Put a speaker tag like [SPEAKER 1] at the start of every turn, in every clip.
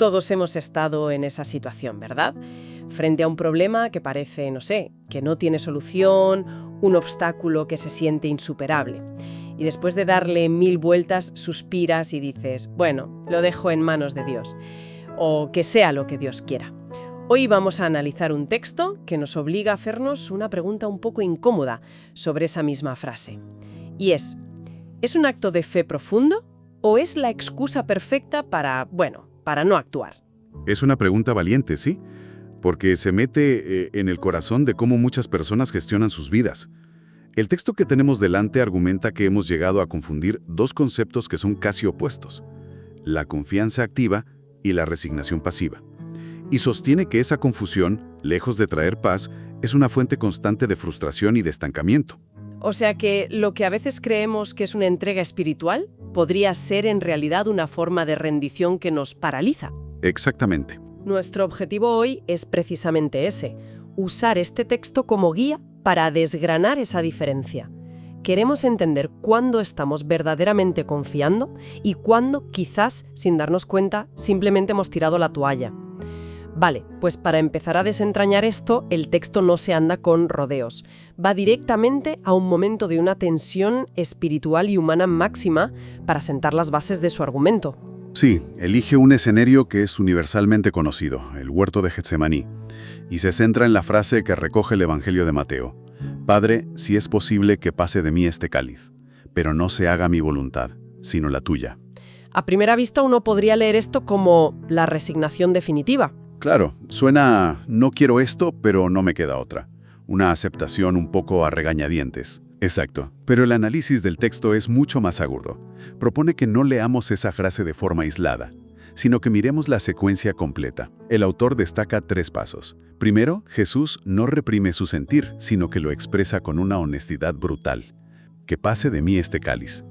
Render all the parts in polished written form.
[SPEAKER 1] Todos hemos estado en esa situación, ¿verdad? Frente a un problema que parece, no sé, que no tiene solución, un obstáculo que se siente insuperable. Y después de darle 1000 vueltas, suspiras y dices, bueno, lo dejo en manos de Dios. O que sea lo que Dios quiera. Hoy vamos a analizar un texto que nos obliga a hacernos una pregunta un poco incómoda sobre esa misma frase. Y ¿es un acto de fe profundo o es la excusa perfecta para no actuar?
[SPEAKER 2] Es una pregunta valiente, sí, porque se mete en el corazón de cómo muchas personas gestionan sus vidas. El texto que tenemos delante argumenta que hemos llegado a confundir dos conceptos que son casi opuestos: la confianza activa y la resignación pasiva. Y sostiene que esa confusión, lejos de traer paz, es una fuente constante de frustración y de estancamiento.
[SPEAKER 1] O sea que lo que a veces creemos que es una entrega espiritual podría ser en realidad una forma de rendición que nos paraliza.
[SPEAKER 2] Exactamente.
[SPEAKER 1] Nuestro objetivo hoy es precisamente ese: usar este texto como guía para desgranar esa diferencia. Queremos entender cuándo estamos verdaderamente confiando y cuándo, quizás sin darnos cuenta, simplemente hemos tirado la toalla. Vale, pues para empezar a desentrañar esto, el texto no se anda con rodeos. Va directamente a un momento de una tensión espiritual y humana máxima para sentar las bases de su argumento.
[SPEAKER 2] Sí, elige un escenario que es universalmente conocido, el huerto de Getsemaní, y se centra en la frase que recoge el Evangelio de Mateo: Padre, si es posible que pase de mí este cáliz, pero no se haga mi voluntad, sino la tuya.
[SPEAKER 1] A primera vista uno podría leer esto como la resignación definitiva.
[SPEAKER 2] Claro, suena no quiero esto, pero no me queda otra. Una aceptación un poco a regañadientes. Exacto, pero el análisis del texto es mucho más agudo. Propone que no leamos esa frase de forma aislada, sino que miremos la secuencia completa. El autor destaca 3 pasos. Primero, Jesús no reprime su sentir, sino que lo expresa con una honestidad brutal. Que pase de mí este cáliz.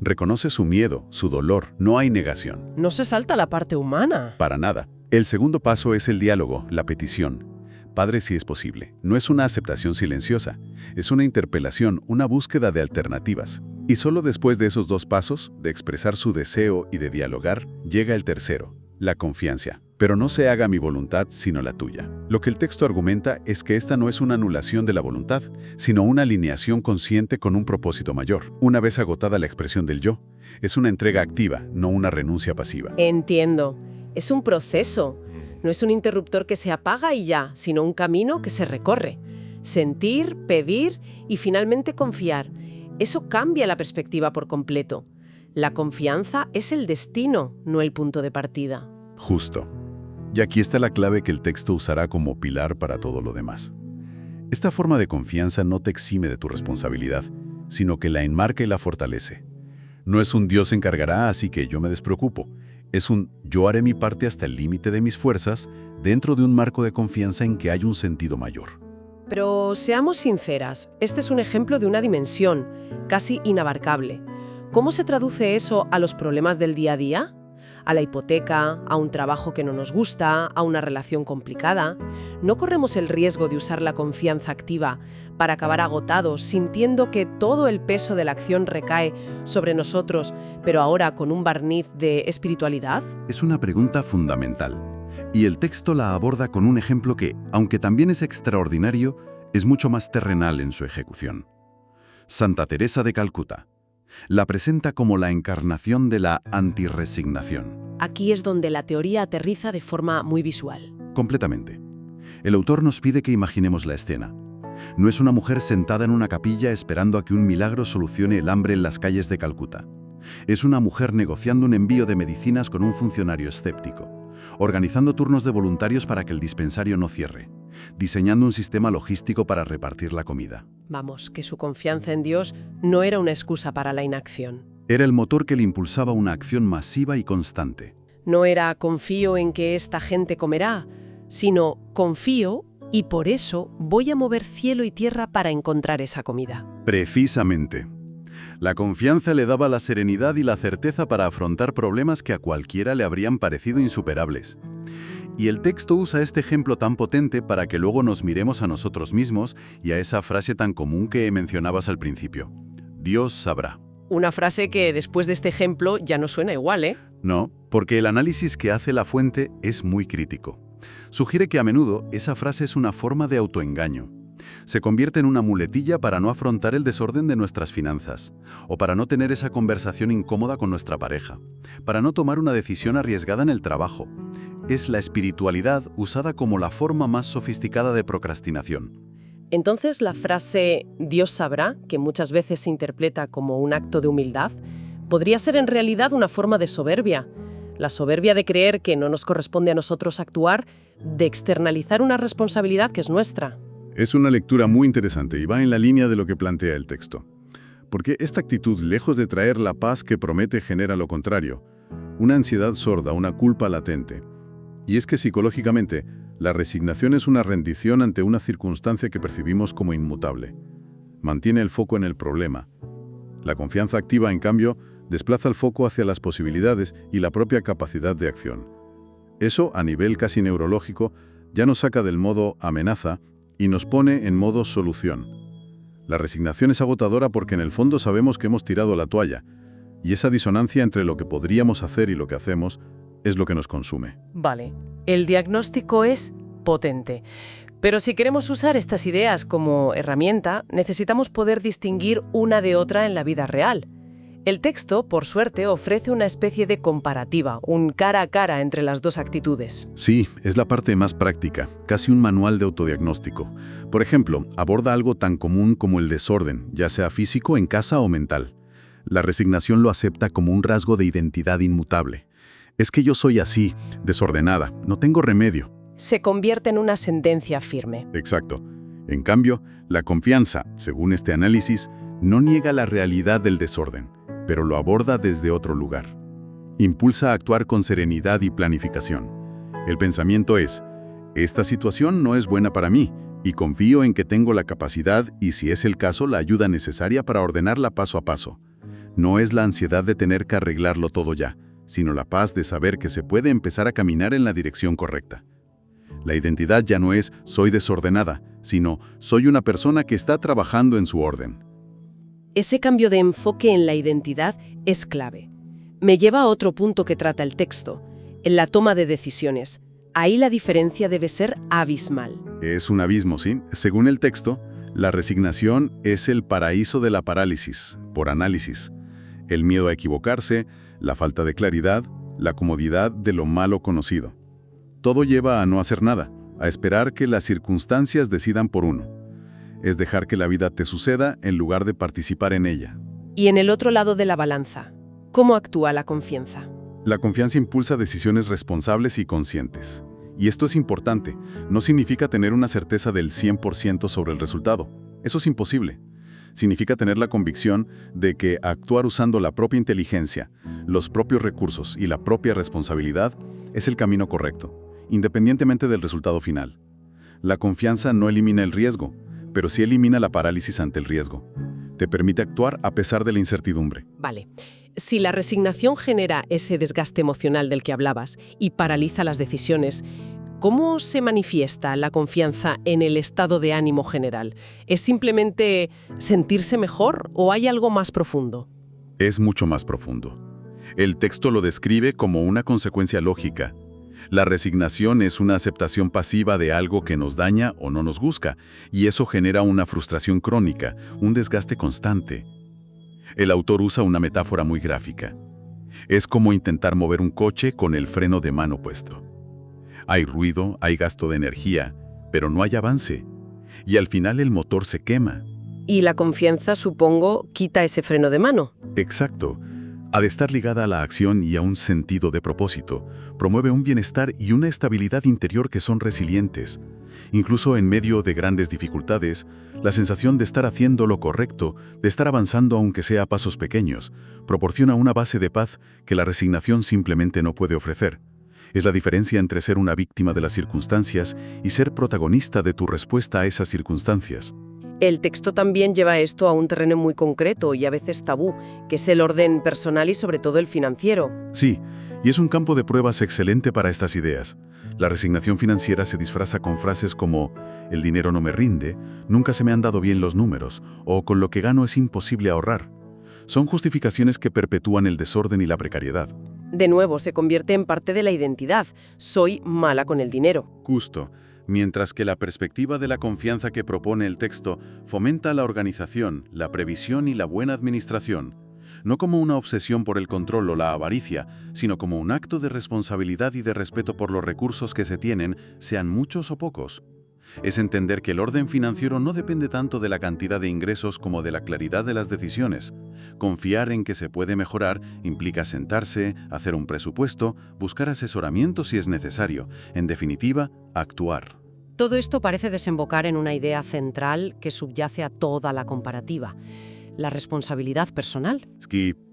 [SPEAKER 2] Reconoce su miedo, su dolor, no hay negación.
[SPEAKER 1] No se salta la parte humana.
[SPEAKER 2] Para nada. El segundo paso es el diálogo, la petición. Padre, si es posible. No es una aceptación silenciosa, es una interpelación, una búsqueda de alternativas. Y solo después de esos 2 pasos, de expresar su deseo y de dialogar, llega el tercero, la confianza. Pero no se haga mi voluntad, sino la tuya. Lo que el texto argumenta es que esta no es una anulación de la voluntad, sino una alineación consciente con un propósito mayor. Una vez agotada la expresión del yo, es una entrega activa, no una renuncia pasiva.
[SPEAKER 1] Entiendo. Es un proceso. No es un interruptor que se apaga y ya, sino un camino que se recorre. Sentir, pedir y finalmente confiar. Eso cambia la perspectiva por completo. La confianza es el destino, no el punto de partida.
[SPEAKER 2] Justo. Y aquí está la clave que el texto usará como pilar para todo lo demás. Esta forma de confianza no te exime de tu responsabilidad, sino que la enmarca y la fortalece. No es un Dios se encargará, así que yo me despreocupo. Es un yo haré mi parte hasta el límite de mis fuerzas, dentro de un marco de confianza en que hay un sentido mayor.
[SPEAKER 1] Pero seamos sinceras, este es un ejemplo de una dimensión casi inabarcable. ¿Cómo se traduce eso a los problemas del día a día? ¿A la hipoteca, a un trabajo que no nos gusta, a una relación complicada? ¿No corremos el riesgo de usar la confianza activa para acabar agotados, sintiendo que todo el peso de la acción recae sobre nosotros, pero ahora con un barniz de espiritualidad?
[SPEAKER 2] Es una pregunta fundamental, y el texto la aborda con un ejemplo que, aunque también es extraordinario, es mucho más terrenal en su ejecución. Santa Teresa de Calcuta la presenta como la encarnación de la antirresignación.
[SPEAKER 1] Aquí es donde la teoría aterriza de forma muy visual.
[SPEAKER 2] Completamente. El autor nos pide que imaginemos la escena. No es una mujer sentada en una capilla esperando a que un milagro solucione el hambre en las calles de Calcuta. Es una mujer negociando un envío de medicinas con un funcionario escéptico, organizando turnos de voluntarios para que el dispensario no cierre, diseñando un sistema logístico para repartir la comida.
[SPEAKER 1] Vamos, que su confianza en Dios no era una excusa para la inacción.
[SPEAKER 2] Era el motor que le impulsaba una acción masiva y constante.
[SPEAKER 1] No era confío en que esta gente comerá, sino confío y por eso voy a mover cielo y tierra para encontrar esa comida.
[SPEAKER 2] Precisamente. La confianza le daba la serenidad y la certeza para afrontar problemas que a cualquiera le habrían parecido insuperables. Y el texto usa este ejemplo tan potente para que luego nos miremos a nosotros mismos y a esa frase tan común que mencionabas al principio. Dios sabrá.
[SPEAKER 1] Una frase que después de este ejemplo ya no suena igual, ¿eh?
[SPEAKER 2] No, porque el análisis que hace la fuente es muy crítico. Sugiere que a menudo esa frase es una forma de autoengaño. Se convierte en una muletilla para no afrontar el desorden de nuestras finanzas, o para no tener esa conversación incómoda con nuestra pareja, para no tomar una decisión arriesgada en el trabajo. Es la espiritualidad usada como la forma más sofisticada de procrastinación.
[SPEAKER 1] Entonces, la frase «Dios sabrá», que muchas veces se interpreta como un acto de humildad, podría ser en realidad una forma de soberbia. La soberbia de creer que no nos corresponde a nosotros actuar, de externalizar una responsabilidad que es nuestra.
[SPEAKER 2] Es una lectura muy interesante y va en la línea de lo que plantea el texto. Porque esta actitud, lejos de traer la paz que promete, genera lo contrario. Una ansiedad sorda, una culpa latente. Y es que psicológicamente, la resignación es una rendición ante una circunstancia que percibimos como inmutable. Mantiene el foco en el problema. La confianza activa, en cambio, desplaza el foco hacia las posibilidades y la propia capacidad de acción. Eso, a nivel casi neurológico, ya nos saca del modo amenaza y nos pone en modo solución. La resignación es agotadora porque en el fondo sabemos que hemos tirado la toalla, y esa disonancia entre lo que podríamos hacer y lo que hacemos es lo que nos consume.
[SPEAKER 1] Vale, el diagnóstico es potente. Pero si queremos usar estas ideas como herramienta, necesitamos poder distinguir una de otra en la vida real. El texto, por suerte, ofrece una especie de comparativa, un cara a cara entre las dos actitudes.
[SPEAKER 2] Sí, es la parte más práctica, casi un manual de autodiagnóstico. Por ejemplo, aborda algo tan común como el desorden, ya sea físico, en casa o mental. La resignación lo acepta como un rasgo de identidad inmutable. Es que yo soy así, desordenada, no tengo remedio.
[SPEAKER 1] Se convierte en una sentencia firme.
[SPEAKER 2] Exacto. En cambio, la confianza, según este análisis, no niega la realidad del desorden, pero lo aborda desde otro lugar. Impulsa a actuar con serenidad y planificación. El pensamiento es, esta situación no es buena para mí, y confío en que tengo la capacidad y, si es el caso, la ayuda necesaria para ordenarla paso a paso. No es la ansiedad de tener que arreglarlo todo ya, sino la paz de saber que se puede empezar a caminar en la dirección correcta. La identidad ya no es «soy desordenada», sino «soy una persona que está trabajando en su orden».
[SPEAKER 1] Ese cambio de enfoque en la identidad es clave. Me lleva a otro punto que trata el texto, en la toma de decisiones. Ahí la diferencia debe ser abismal.
[SPEAKER 2] Es un abismo, ¿sí? Según el texto, la resignación es el paraíso de la parálisis, por análisis. El miedo a equivocarse, la falta de claridad, la comodidad de lo malo conocido. Todo lleva a no hacer nada, a esperar que las circunstancias decidan por uno. Es dejar que la vida te suceda en lugar de participar en ella.
[SPEAKER 1] Y en el otro lado de la balanza, ¿cómo actúa la confianza?
[SPEAKER 2] La confianza impulsa decisiones responsables y conscientes. Y esto es importante. No significa tener una certeza del 100% sobre el resultado. Eso es imposible. Significa tener la convicción de que actuar usando la propia inteligencia, los propios recursos y la propia responsabilidad es el camino correcto, independientemente del resultado final. La confianza no elimina el riesgo, pero sí elimina la parálisis ante el riesgo. Te permite actuar a pesar de la incertidumbre.
[SPEAKER 1] Vale. Si la resignación genera ese desgaste emocional del que hablabas y paraliza las decisiones, ¿cómo se manifiesta la confianza en el estado de ánimo general? ¿Es simplemente sentirse mejor o hay algo más profundo?
[SPEAKER 2] Es mucho más profundo. El texto lo describe como una consecuencia lógica. La resignación es una aceptación pasiva de algo que nos daña o no nos gusta, y eso genera una frustración crónica, un desgaste constante. El autor usa una metáfora muy gráfica. Es como intentar mover un coche con el freno de mano puesto. Hay ruido, hay gasto de energía, pero no hay avance. Y al final el motor se quema.
[SPEAKER 1] Y la confianza, supongo, quita ese freno de mano.
[SPEAKER 2] Exacto. Ha de estar ligada a la acción y a un sentido de propósito. Promueve un bienestar y una estabilidad interior que son resilientes. Incluso en medio de grandes dificultades, la sensación de estar haciendo lo correcto, de estar avanzando aunque sea a pasos pequeños, proporciona una base de paz que la resignación simplemente no puede ofrecer. Es la diferencia entre ser una víctima de las circunstancias y ser protagonista de tu respuesta a esas circunstancias.
[SPEAKER 1] El texto también lleva esto a un terreno muy concreto y a veces tabú, que es el orden personal y sobre todo el financiero.
[SPEAKER 2] Sí, y es un campo de pruebas excelente para estas ideas. La resignación financiera se disfraza con frases como «el dinero no me rinde», «nunca se me han dado bien los números» o «con lo que gano es imposible ahorrar». Son justificaciones que perpetúan el desorden y la precariedad.
[SPEAKER 1] De nuevo, se convierte en parte de la identidad. Soy mala con el dinero.
[SPEAKER 2] Justo. Mientras que la perspectiva de la confianza que propone el texto fomenta la organización, la previsión y la buena administración, no como una obsesión por el control o la avaricia, sino como un acto de responsabilidad y de respeto por los recursos que se tienen, sean muchos o pocos. Es entender que el orden financiero no depende tanto de la cantidad de ingresos como de la claridad de las decisiones. Confiar en que se puede mejorar implica sentarse, hacer un presupuesto, buscar asesoramiento si es necesario. En definitiva, actuar.
[SPEAKER 3] Todo esto parece desembocar en una idea central que subyace a toda la comparativa: la responsabilidad personal.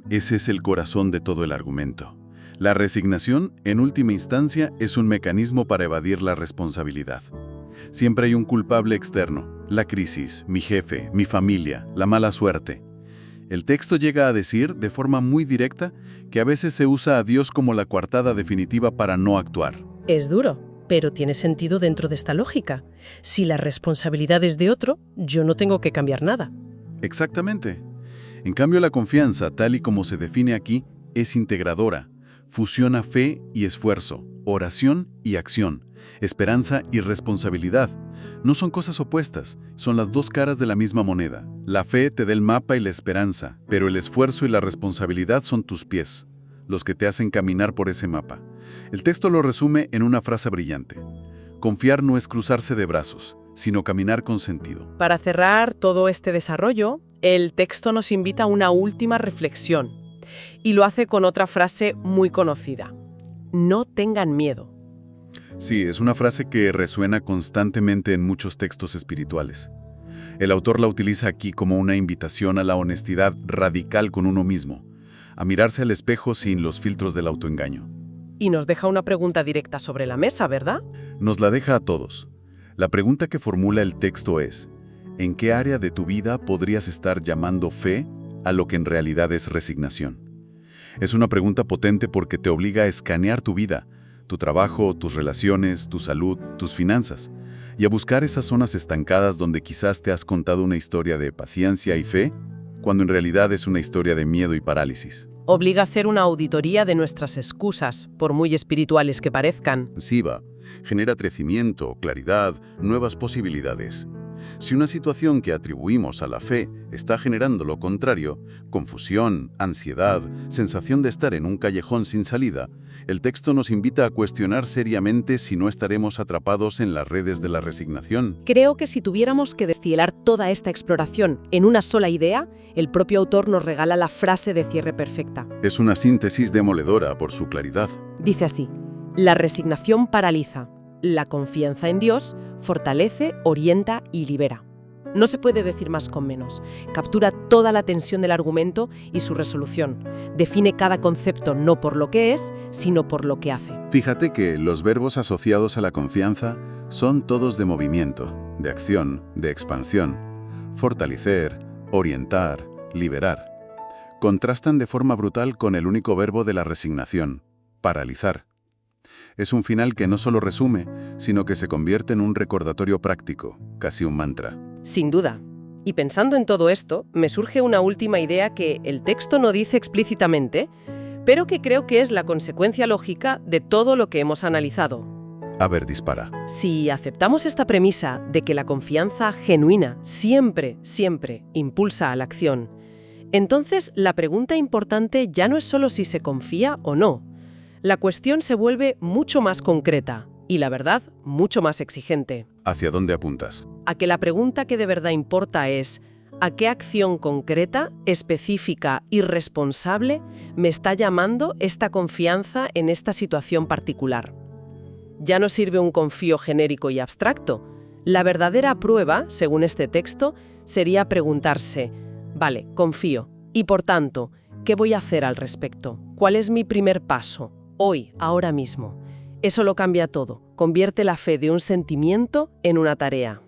[SPEAKER 2] Ese es el corazón de todo el argumento. La resignación, en última instancia, es un mecanismo para evadir la responsabilidad. Siempre hay un culpable externo: la crisis, mi jefe, mi familia, la mala suerte. El texto llega a decir, de forma muy directa, que a veces se usa a Dios como la coartada definitiva para no actuar.
[SPEAKER 4] Es duro, pero tiene sentido dentro de esta lógica. Si la responsabilidad es de otro, yo no tengo que cambiar nada.
[SPEAKER 2] Exactamente. En cambio, la confianza, tal y como se define aquí, es integradora. Fusiona fe y esfuerzo, oración y acción, esperanza y responsabilidad. No son cosas opuestas, son las dos caras de la misma moneda. La fe te da el mapa y la esperanza, pero el esfuerzo y la responsabilidad son tus pies, los que te hacen caminar por ese mapa. El texto lo resume en una frase brillante: confiar no es cruzarse de brazos, sino caminar con sentido.
[SPEAKER 1] Para cerrar todo este desarrollo, el texto nos invita a una última reflexión, y lo hace con otra frase muy conocida: no tengan miedo.
[SPEAKER 2] Sí, es una frase que resuena constantemente en muchos textos espirituales. El autor la utiliza aquí como una invitación a la honestidad radical con uno mismo, a mirarse al espejo sin los filtros del autoengaño.
[SPEAKER 1] Y nos deja una pregunta directa sobre la mesa, ¿verdad?
[SPEAKER 2] Nos la deja a todos. La pregunta que formula el texto es: ¿en qué área de tu vida podrías estar llamando fe a lo que en realidad es resignación? Es una pregunta potente porque te obliga a escanear tu vida, tu trabajo, tus relaciones, tu salud, tus finanzas, y a buscar esas zonas estancadas donde quizás te has contado una historia de paciencia y fe, cuando en realidad es una historia de miedo y parálisis.
[SPEAKER 1] Obliga a hacer una auditoría de nuestras excusas, por muy espirituales que parezcan.
[SPEAKER 2] Siva genera crecimiento, claridad, nuevas posibilidades. Si una situación que atribuimos a la fe está generando lo contrario, confusión, ansiedad, sensación de estar en un callejón sin salida, el texto nos invita a cuestionar seriamente si no estaremos atrapados en las redes de la resignación.
[SPEAKER 3] Creo que si tuviéramos que destilar toda esta exploración en una sola idea, el propio autor nos regala la frase de cierre perfecta.
[SPEAKER 2] Es una síntesis demoledora por su claridad.
[SPEAKER 3] Dice así: la resignación paraliza, la confianza en Dios fortalece, orienta y libera. No se puede decir más con menos. Captura toda la tensión del argumento y su resolución. Define cada concepto no por lo que es, sino por lo que hace.
[SPEAKER 2] Fíjate que los verbos asociados a la confianza son todos de movimiento, de acción, de expansión. Fortalecer, orientar, liberar. Contrastan de forma brutal con el único verbo de la resignación: paralizar. Es un final que no solo resume, sino que se convierte en un recordatorio práctico, casi un mantra.
[SPEAKER 1] Sin duda. Y pensando en todo esto, me surge una última idea que el texto no dice explícitamente, pero que creo que es la consecuencia lógica de todo lo que hemos analizado.
[SPEAKER 2] A ver, dispara.
[SPEAKER 1] Si aceptamos esta premisa de que la confianza genuina siempre, siempre impulsa a la acción, entonces la pregunta importante ya no es solo si se confía o no. La cuestión se vuelve mucho más concreta y, la verdad, mucho más exigente.
[SPEAKER 2] ¿Hacia dónde apuntas?
[SPEAKER 1] A que la pregunta que de verdad importa es: ¿a qué acción concreta, específica y responsable me está llamando esta confianza en esta situación particular? Ya no sirve un confío genérico y abstracto. La verdadera prueba, según este texto, sería preguntarse: vale, confío, y por tanto, ¿qué voy a hacer al respecto? ¿Cuál es mi primer paso? Hoy, ahora mismo. Eso lo cambia todo. Convierte la fe de un sentimiento en una tarea.